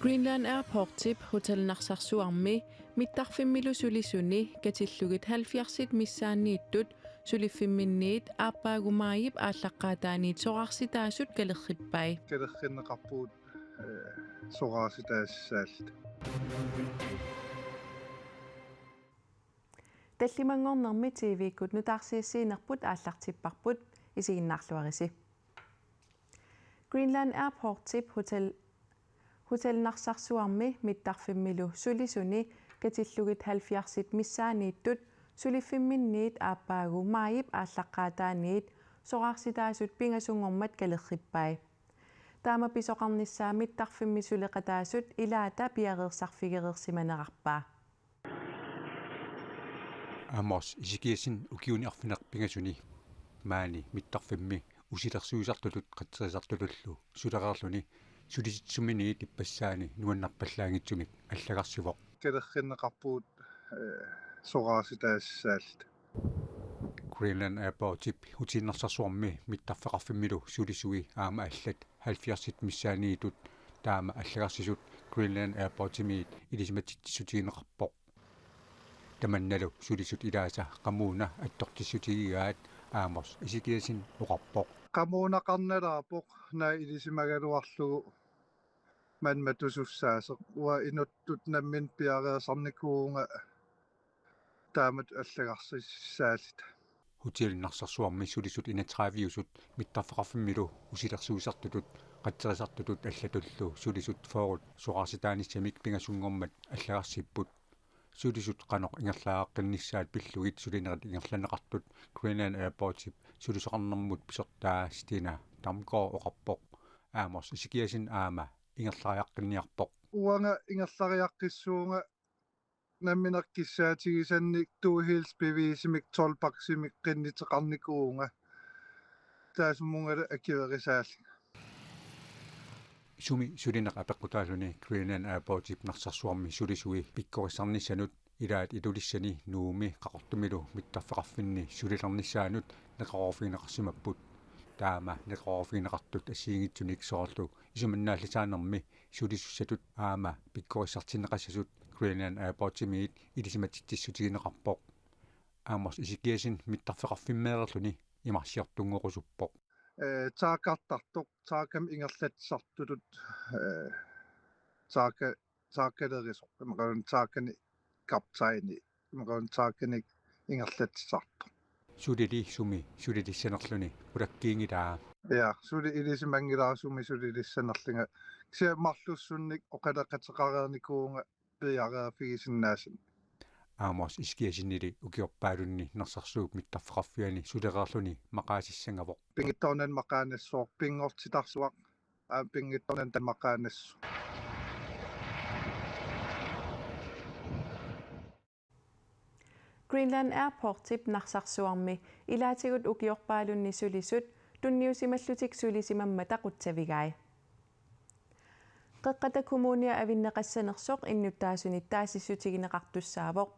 Greenland Airport tip hotel narsarsuarmi mittarfimmilu sulisuni katillugit 70 missaanniittut suliffiminniit aappaagumaayip ааllaqqaataaniit soqarsitaasut kalerrippai kalerrinneqarpuut soqarsitaassaallut таллимангорнэрми TV-кут нутаарсиассиинерпут ааллартиппарпут исигиннаарлуарisi Greenland Airport tip hotel narsarsuarmi mittarfimmilu sulisuni katillugit 70 missaaniittut suliffiminniit aappaagumaayip ааllaqqaataaniit soqarsitaasut pingasungormat kalerrippai taama pisoqarnissaa mittarfimmissuleqataasut ilaata piareersarfigereersimanerarpaa Amos isikiasin ukiuni arfinerpingasuni maani mittarfimmi usilersuisartulut qatseriisartulullu suleqarluni sulisitsumini tippassaani nuannarpallaangitsumik allagarsivoq kalerrinneqarpuut soqarsitaassaallut Greenland Airport tip hutiinnersarsuarmi mittarfeqarfimmilu sulisui aama allat 70 missaaniitut taama allagarsisut Greenland Airport timiit ilisimatitsutigineqarpoq tamannalu sulisut ilaasa qamuuna attortissutigigaat aamos isikiasin uqarpoq qamuunaqarnalaapoq naa ilisimagaluarlugu manmatusussaaseq ua inuttut nammin piareersarnikuunga taamat allagarsissaallut hutiinnersarsuarmi sulisut inatraviusut mittarfeqarfimmilu usilersuisartulut qatserisartulut allatullu sulisut foorut soqarsitaanissamik pingasungormat allagarsipпут sulisut qanoq ingerlaaqaqqinnissaat pillugit sulinerat ingerlaneqartut Greenland Airport sulisoqarnermut pisertaa stina tamkoo oqarpoq aamos isikiasin aama ingerlariaqqinniarpoq uanga ingerlariaqqissuunga namminerkissaatigisannik Two Hills piviisimik tolpaksimik qinniteqarnikuunga taasumungala akiverisaallin sumi sulineq apeqqutaaluni Greenland Airport narsarsuarmi sulisui pikkorissarnissanut ilaat itulissani nuumi qaqortumilu mittarfeqarfinni sulilernissaanut neqarorfiineqarsimapput taama neqarorfiineqartut assiingitsunik soorlu isumannaallisaanermi sulisussatut aama pikkorissartinneqassasut Greenland Airport miit ilisimatitissutigineqarpoq aamos isikiasin mittarfeqarfimmeerluni imarsiartungoqusuppoq taaqartartoq taakam ingerlatsartulut taakkalerisoq imaqalun taakkani kaptaini imaqalun taakkanik ingerlatsartoq sulili sumi sulilissanerluni ulakkiingilaa ja suli ilisimangilaasumi sulilissanerlinga sia marlussunnik oqalaqateqareernikuunga piareafigisinnaassan aamos iskiasinnili ukiorpaalunni nersarsuuk mittarfeqarfiani suleqarluni maqaasissangavoq pingittornan maqaanassoor pingortitarsuaq pingittornan tamaqaanassu Greenland Airport tip narsarsuarmi ilaatigut ukiorpaalunni sulisut tunniusimallutik sulisimamma taquttavigai qeqqata kumuunia avinneqassanersoq innuttaasunit taasissutigineqartussaavoq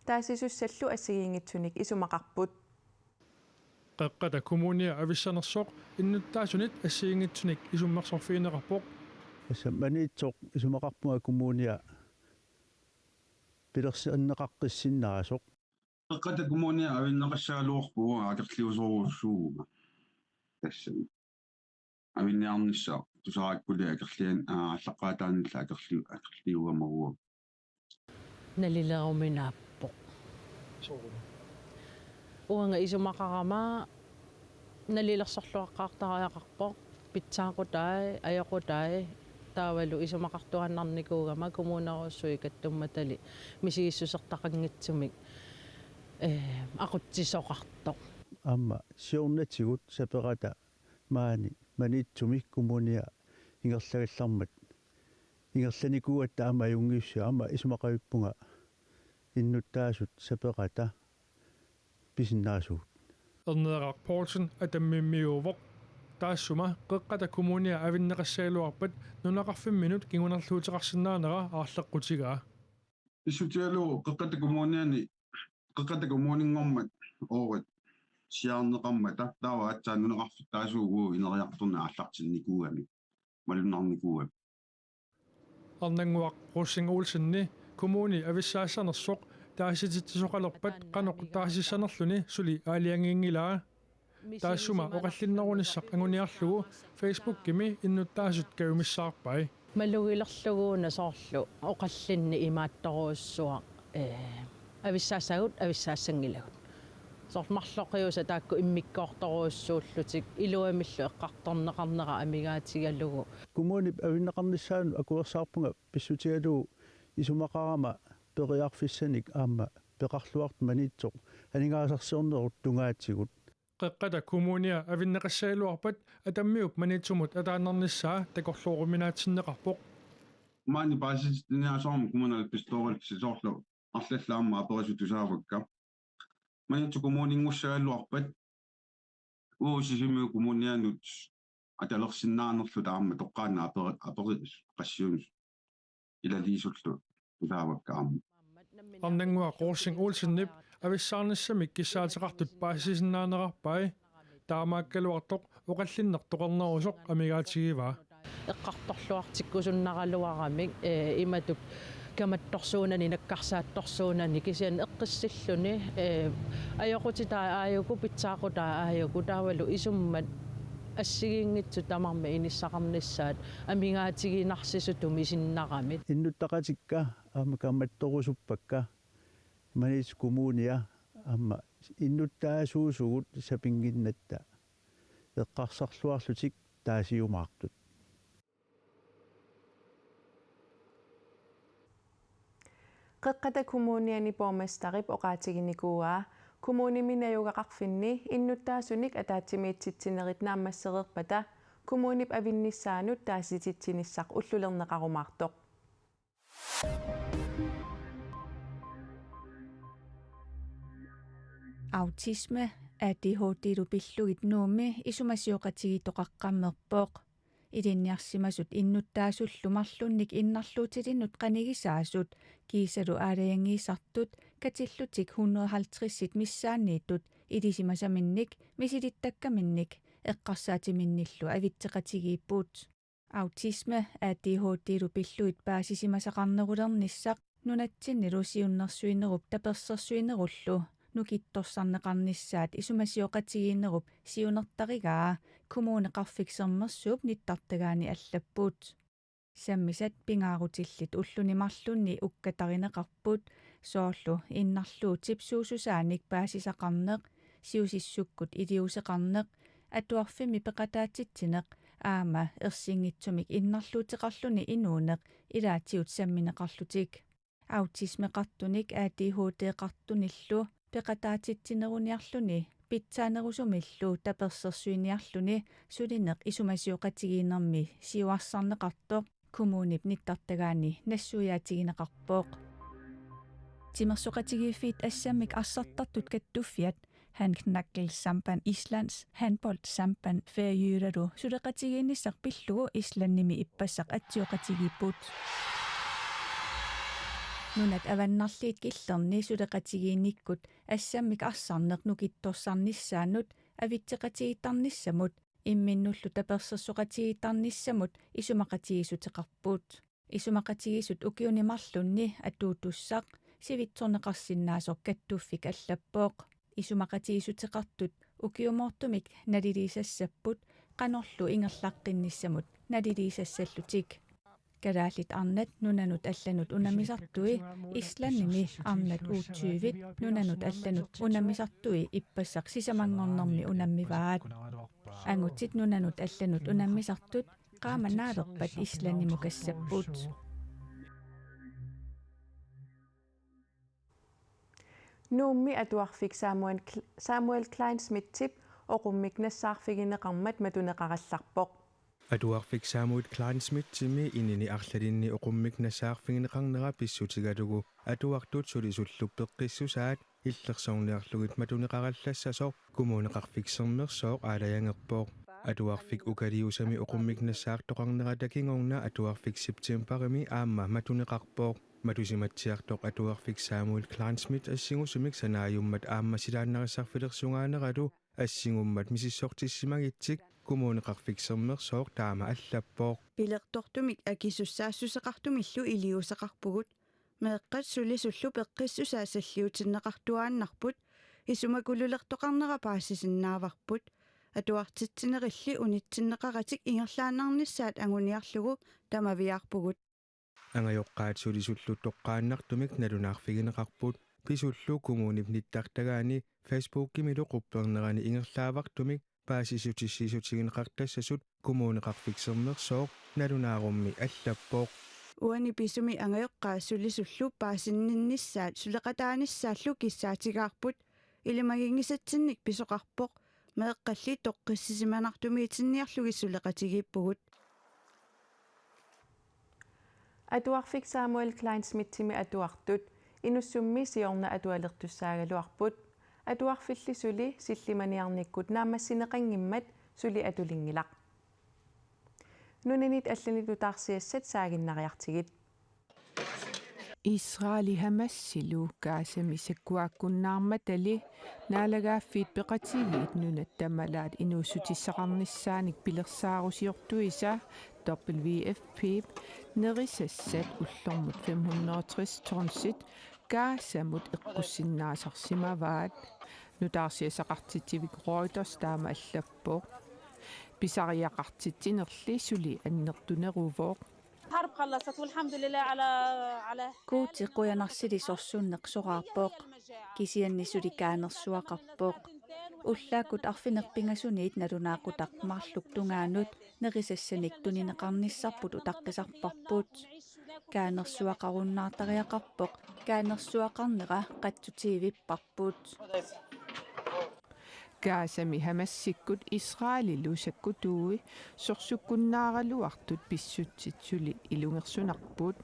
taasisussallu assigiingitsunik isumaqarput qeqqata kumuunia avissanersoq innuttaasunit assigiingitsunik isummersorfiineqarpoq ассаманиитсоқ исумақарпуга кумууниа пилерсианнеқаққиссиннаасоқ qeqqata kumuunia avinneqassaaluorpuga akerliusoruussuuguga тассами авинниарнissaa тусарааккули акерлиан аллаққаатаанилла акерлиугамаруа налилеруминааппоқ уанга исумақарама налилерсорлуаққаартариақарпоқ питсаақутаи аёқутаи таавалу исумақартуаннарникуугама коммуунеруссуи каттумматали мисигиссусертақангитсумик aqutsisоқартоқ амма сиорнатигут саперата маани маниитсумик кумуниа ингерлагаллармат ингерланикуат таама юнгиуссуа амма исумақавиппунга иннуттаасут саперата писиннаасуут эрнеэрарпортен атаммиммиувоқ таассума қеққата кумуниа авиннеқассаалуарпат нунақарфимминут кигунерлуутеқарсинаанера аарлеққутигаа исутиалу qeqqata kumuuniani qeqqata kumuuninngormat oorut siarneqarmata taava atsaannunaqarfittaasuugu ineriarturna аллартинникуугами малуннарникуугами арнангуақ Russing Olsenni kommuni avissaassarnersoq taasitittisoqalerpat qanoq taasissanerluni suli aaliangiingilaa taassuma oqallinnerunissaq anguniarlugu Facebook-kimi innuttaasut kayumissaarpai малугилерлугуuna соорлу оқаллинни имаатторуссуа ависсаассагут соорлмарлоқиуса таакку иммиккоорторуссууллутик илуамиллу эққарторнеқарнера амигаатигалугу Kommunip avinneqarnissaanu akuersaarpunga pissutigaluu isumaqarama periarfissanik aamma peqarluart manitsoq aningaasarsiornerut tungaatigut qeqqata kommunia avinneqassaaluarpat atammiup manitsumut ataannernissaa takorluuruminaatsinneqarpoq maani baasitiniasoormu kommunal pistooripsisoorlu арлаллаама аперисутусаавакка манитсу коммунингуссааллуарпат уусисимиу коммунианут аталерсиннаанерлу таама тоққаана аперис qassiunus илалиисуллу тусаавакка аама арнангуақ Russing Olsenni ависсаарнissamik киссаатеқартут паассисиннаанерарпай таамааккалуартоқ оқаллиннертоқарнерусоқ амигаатигиваа эққарторлуартиккусуннаралуарамик иматуп каматторсуунани наккарсаатторсуунани кисиан эққиссиллуни аёқутитаа ааюку питсаақутаа ааюку таавалу исуммат ассигингитсу тамарма иниссақарнissaат амигаатигинарсисутум исиннарамит innuttaqatikka aama kammattorusuppakka manis kommunia aama innuttaasuusugut sapinginnatta eqqarsarluarlutik taasiumaartut qeqqata kommuniani pormestarip oqaatiginikuuaa kommuniminajugaqarfinni innuttaasunik ataatimiitsitsinerit naammassererpata kommunip avinnissaanut taasititsinissaq ullulerneqarumaartoq autisme ADHD pillugit nuumi isumasiuqatigitoqaqqammerpooq ilinniarsimasut innuttaasullumarlunnik innarluutilinnut qanigisaasut kiisalu aalayangiisartut katillutik 150 missaanniittut ilisimasaminnik misilittakkaminnik eqqarsaatiminnillu avitteqatigiippuut autisme ADHD pillugit paasisimasaqarnerulernissaq nunatsinnilu siunnersuinerup tapersersuinerullu nukittorsarneqarnissaat isumasioqatigiinnerup siunertarigaa kommuneqarfiksermersuup nittartagaani allappuut sammisat pingaarutillit ullunimarlunni ukkatarineqarput soorlu innarluu tipsuususaanik paasisaqarneq siusissukkut iliuseqarneq atuarfimi peqataatitsineq aama ersinngitsumik innarluuteqarluni inuuneq ilaatiut sammineqarlutik autismeqartunik ADHD-qartunillu peqataatitsineruniarluni pitsaanerusumillu tapersersuiniarluni sulineq isumasiuqatigiinermi siuarsarneqartoq kommunip nittartagaani nassuyaatigineqarpooq timersoqatigiiffiit assammik arsartartut kattuffiat handknackelsamband Islands handboldsamband Færøyralu suleqatigiinissaq pillugu Islannimi ippassaq atsiuqatigiippuut nunat avannarliit killerni suleqatigiinnikkut assammik arsarneq nukittorsarnissaanut avitteqatigitarnissamut imminnullu tapersersoqatigitarnissamut isumaqatigisutеқарпуут isumaqatigisut ukiunimarlunni atuutussaq sivitsorneqarsinnaasor kattuffik allapпооq isumaqatigisutеқартут ukiumortumik naliliisassapпут qanorlu ingerlaqqinnissamut naliliisassаллутик Kadaalit arnat nunanut allanut unamisartui Islannimi arnat uutsyivit nunanut allanut unamisartui ippassaq sisamangornermi unammivaat angutit nunanut allanut unammisartut qaamannaalerpat Islannimu kassappuut nuummi atuarfik Samuel Kleinsmith-tip oqummiknassaarfigineqarmat matuneqarallarpoq Atuarfik Samuel Kleinsmith-timi inini arlalinni oqummiknassaarfigineqarnera pissutigalugu atuartut sulisulluppeqqissusaat illersorniarlugit matuneqarallassasor kumuneqarfiksernersooq aalayangerpooq atuarfik ukaliusami oqummiknassaartoqarnera takingorna atuarfik Septemberimi aamma matuneqarpooq matusimatsiartoq atuarfik Samuel Kleinsmith assingusumik sanaajummat aamma silaannarissarfilersungaaneralu assingummat misissortissimagittik kommuneqarfiksermersoor taama allappoq Pilertortumik akisussaassусеқартумиллу илиусеқарпугут меэққат сулисуллу пеққиссусаассаллиутиннеқартуааннарпут исумакулулертоқарнера паассисиннааварпут атуартитсинерилли унитсиннеқаратик ингерлааннарниссаат ангуниарлугу тамавиаарпугут ангайоққаат сулисуллу тоққааннартумик налунаарфигинеқарпут писуллу коммунив ниттартагаани фейсбуккимилу қуппернерани ингерлаавартумик паасисутиссисутигинеқартассасут коммунеқарфиксернерсоо налунаарумми аллаппоқ уани писуми ангайоққаа сулисуллу паасиннинниссаат сулеқатааниссааллу киссаатигаарпут илимагингисатсинник писоқарпоқ меэққалли тоққиссисиманартумиитсинниарлуги сулеқатигиппугут Atuarfik Samuel Kleinsmith-timi atuartut inussummi siorna atualertussaaгаluarput atuarfillisuli sillimaniarnikkut naamassineqanngimmat suli atulingilaq nunanit allanitutaarsiassat saaginnariartigit Israeli hamassilu kaasami sakkuakkunnaarmatali naalagaaffiit peqatigiit nunattamalaat inuussutissaqarnissaanik pilersaarusiortuisa WFP nerisassat ullormut 560 tonsit kaasamut eqqussinnaasarsimavaat nutaarsiasaqartitivik Reuters taama allappoq pisariaqartitsinerli suli annertuneruvoq الحرب خلصت والحمد لله على kuutiqquyanarсили sorsuunneqsoqaarpooq kisiannissulikaanersuaqarpooq уллааккут арфинерпингасуниит налунаақутақмарлук тунгаанут нерисассаник тунинеқарниссарпут утаққисарпарпут каанерсуақаруннаартариақарпоқ каанерсуақарнера қаттутиивиппарпут kaasami hamassikkut Israelillu sakkutui sorsukkunnaaraluartut pissutsitsuli ilungersunarput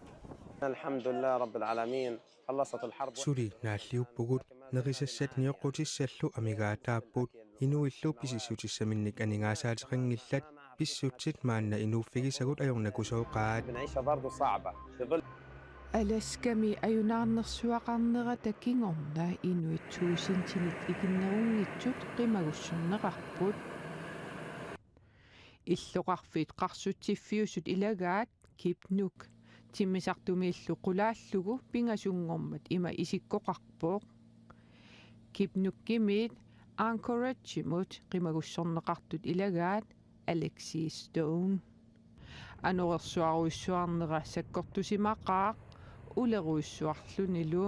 alhamdulillah rabbil alamin khallasat alharb suli naalliuppugut nerisassat nioqqutissаллу амигаатааппут инуиллу писиссутиссаминник анигаасаатеқангилlat писсутсит маанна инууффигисагут ajornakusooqaat بنعيشها برضه صعبة في ظل Alaskami ajunаарnersuaqarnera takingorna inuitsuusintinit ikinnerungitsut qimagusserneqarput illoqarfiit qarsuttiffiusut ilagaat kipnuk timmisartumiillu qulaallugu pingasungormat ima isikkoqarpooq kipnukkimiit Anchorage-imut qimagusserneqartut ilagaat Alexis Stone anorersuaruissuarnera sakkortusimaqaaq uleruissuarlunilu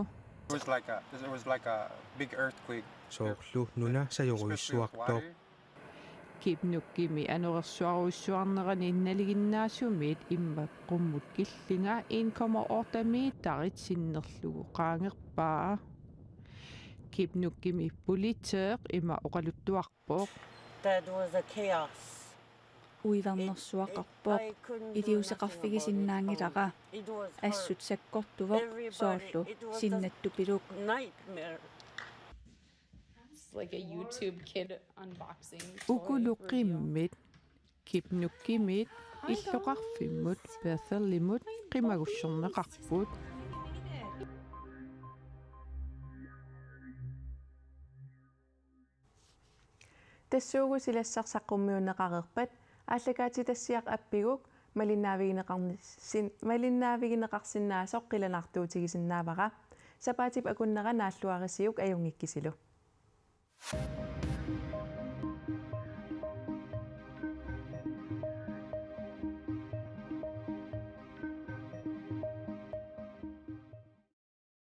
It was like a big earthquake. soorlu nuna sajoruissuartoq kipnukkimi anorersuaruissuarnerani innaliginnaasumit immaqqummut killinga 1,8 meterit sinnerlugu qaangerpaa kipnukkimi politeeq ima oqaluttuarpooq That was a chaos. уивернерсуақарпооқ илиусеқарфигисиннаангилара ассут саккортувоқ сооллу синнатту пилук Nightmare. It's like a YouTube kid unboxing. ukuluqimmit kipnukkimit иллоqarfimmut Bethellimut qimagusserneqarput тассуугусилассарсаққуммиунеқарерпат ааллагаатитассиақ аппигук малиннаавигинеқарсинаасоқ қиланартуутигисиннаавара сапаатип акуннера нааллуарисиук аюнгиккисилу